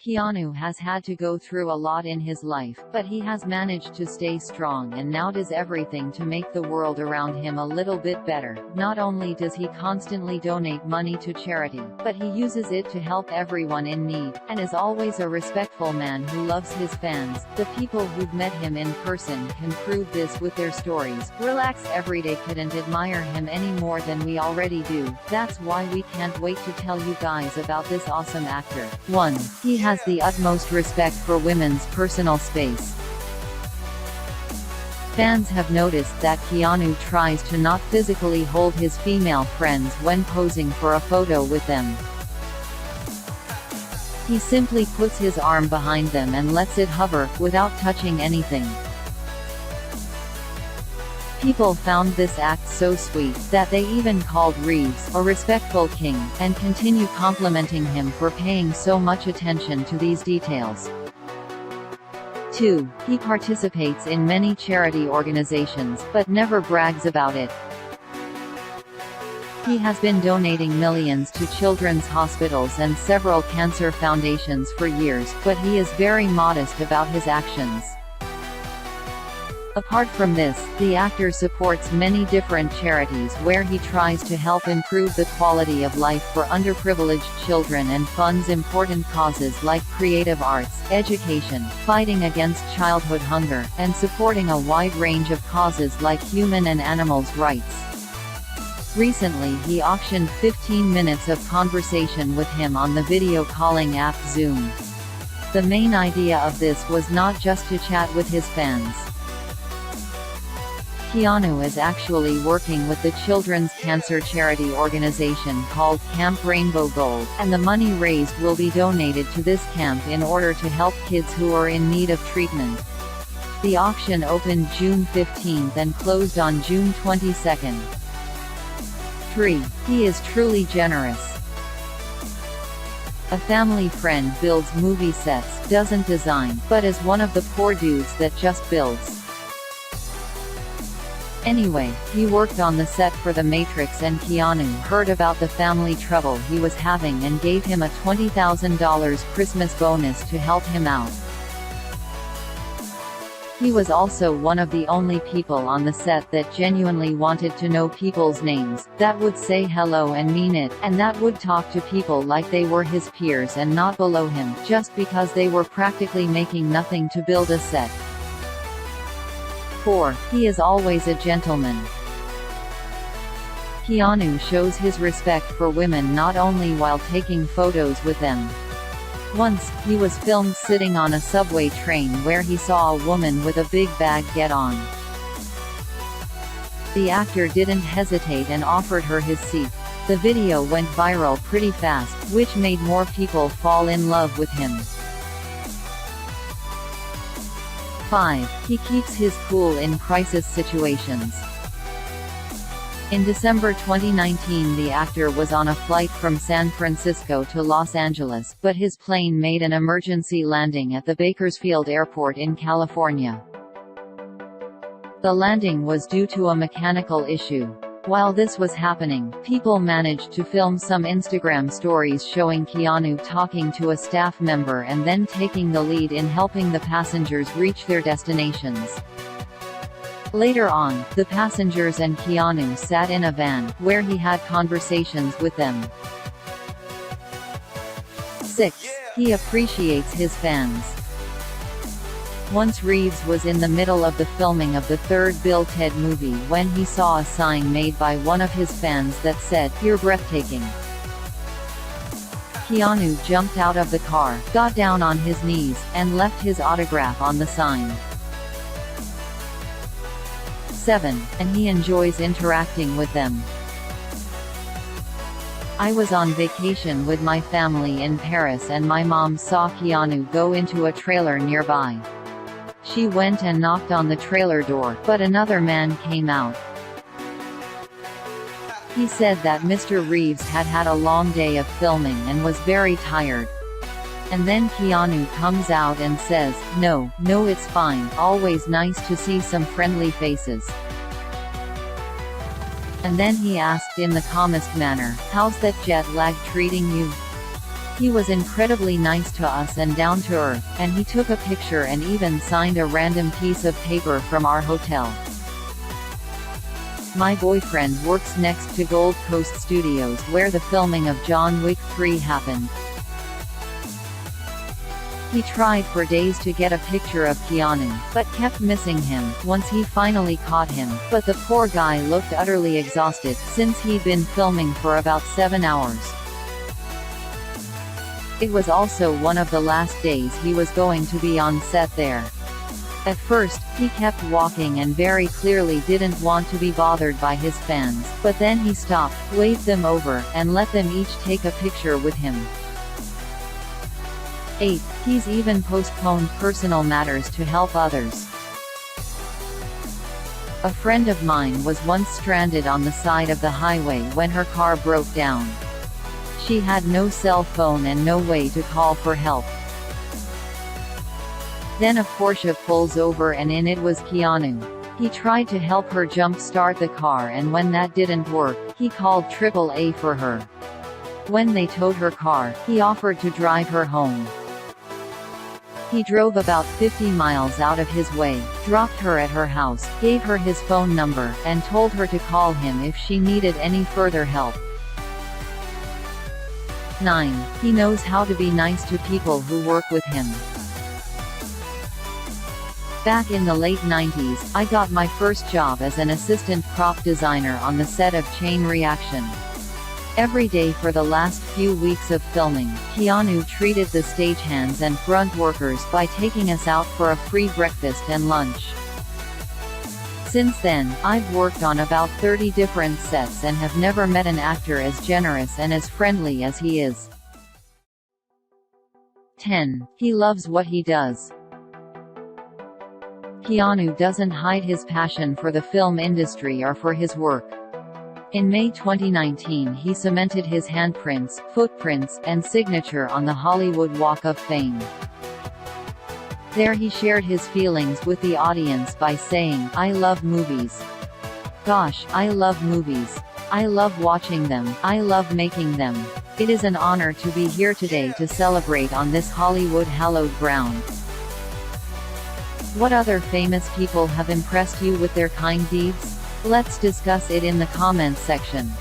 Keanu has had to go through a lot in his life, but he has managed to stay strong and now does everything to make the world around him a little bit better. Not only does he constantly donate money to charity, but he uses it to help everyone in need, and is always a respectful man who loves his fans. The people who've met him in person can prove this with their stories. Relax Everyday couldn't admire him any more than we already do. That's why we can't wait to tell you guys about this awesome actor. 1. He has the utmost respect for women's personal space. Fans have noticed that Keanu tries to not physically hold his female friends when posing for a photo with them. He simply puts his arm behind them and lets it hover, without touching anything. People found this act so sweet, that they even called Reeves a respectful king, and continue complimenting him for paying so much attention to these details. 2. He participates in many charity organizations, but never brags about it. He has been donating millions to children's hospitals and several cancer foundations for years, but he is very modest about his actions. Apart from this, the actor supports many different charities where he tries to help improve the quality of life for underprivileged children and funds important causes like creative arts, education, fighting against childhood hunger, and supporting a wide range of causes like human and animals' rights. Recently he auctioned 15 minutes of conversation with him on the video calling app Zoom. The main idea of this was not just to chat with his fans. Keanu is actually working with the children's cancer charity organization called Camp Rainbow Gold, and the money raised will be donated to this camp in order to help kids who are in need of treatment. The auction opened June 15 and closed on June 22. 3. He is truly generous. A family friend builds movie sets, doesn't design, but is one of the poor dudes that just builds. Anyway, he worked on the set for The Matrix and Keanu heard about the family trouble he was having and gave him a $20,000 Christmas bonus to help him out. He was also one of the only people on the set that genuinely wanted to know people's names, that would say hello and mean it, and that would talk to people like they were his peers and not below him, just because they were practically making nothing to build a set. 4. He is always a gentleman. Keanu shows his respect for women not only while taking photos with them. Once, he was filmed sitting on a subway train where he saw a woman with a big bag get on. The actor didn't hesitate and offered her his seat. The video went viral pretty fast, which made more people fall in love with him. 5. He keeps his cool in crisis situations. In December 2019 the actor was on a flight from San Francisco to Los Angeles, but his plane made an emergency landing at the Bakersfield Airport in California. The landing was due to a mechanical issue. While this was happening, people managed to film some Instagram stories showing Keanu talking to a staff member and then taking the lead in helping the passengers reach their destinations. Later on, the passengers and Keanu sat in a van, where he had conversations with them. 6. He appreciates his fans. Once Reeves was in the middle of the filming of the third Bill Ted movie when he saw a sign made by one of his fans that said, "You're breathtaking." Keanu jumped out of the car, got down on his knees, and left his autograph on the sign. 7. And he enjoys interacting with them. I was on vacation with my family in Paris and my mom saw Keanu go into a trailer nearby. She went and knocked on the trailer door, but another man came out. He said that Mr. Reeves had had a long day of filming and was very tired. And then Keanu comes out and says, no, it's fine, always nice to see some friendly faces. And then he asked in the calmest manner, how's that jet lag treating you? He was incredibly nice to us and down to earth, and he took a picture and even signed a random piece of paper from our hotel. My boyfriend works next to Gold Coast Studios where the filming of John Wick 3 happened. He tried for days to get a picture of Keanu, but kept missing him. Once he finally caught him, but the poor guy looked utterly exhausted, since he'd been filming for about 7 hours. It was also one of the last days he was going to be on set there. At first, he kept walking and very clearly didn't want to be bothered by his fans, but then he stopped, waved them over, and let them each take a picture with him. 8. He's even postponed personal matters to help others. A friend of mine was once stranded on the side of the highway when her car broke down. She had no cell phone and no way to call for help. Then a Porsche pulls over and in it was Keanu. He tried to help her jump-start the car, and when that didn't work, he called AAA for her. When they towed her car, he offered to drive her home. He drove about 50 miles out of his way, dropped her at her house, gave her his phone number, and told her to call him if she needed any further help. 9. He knows how to be nice to people who work with him. Back in the late 90s, I got my first job as an assistant prop designer on the set of Chain Reaction. Every day for the last few weeks of filming, Keanu treated the stagehands and grunt workers by taking us out for a free breakfast and lunch. Since then, I've worked on about 30 different sets and have never met an actor as generous and as friendly as he is. 10. He loves what he does. Keanu doesn't hide his passion for the film industry or for his work. In May 2019 he cemented his handprints, footprints, and signature on the Hollywood Walk of Fame. There he shared his feelings with the audience by saying, "I love movies. Gosh, I love movies. I love watching them, I love making them. It is an honor to be here today to celebrate on this Hollywood hallowed ground." What other famous people have impressed you with their kind deeds? Let's discuss it in the comments section.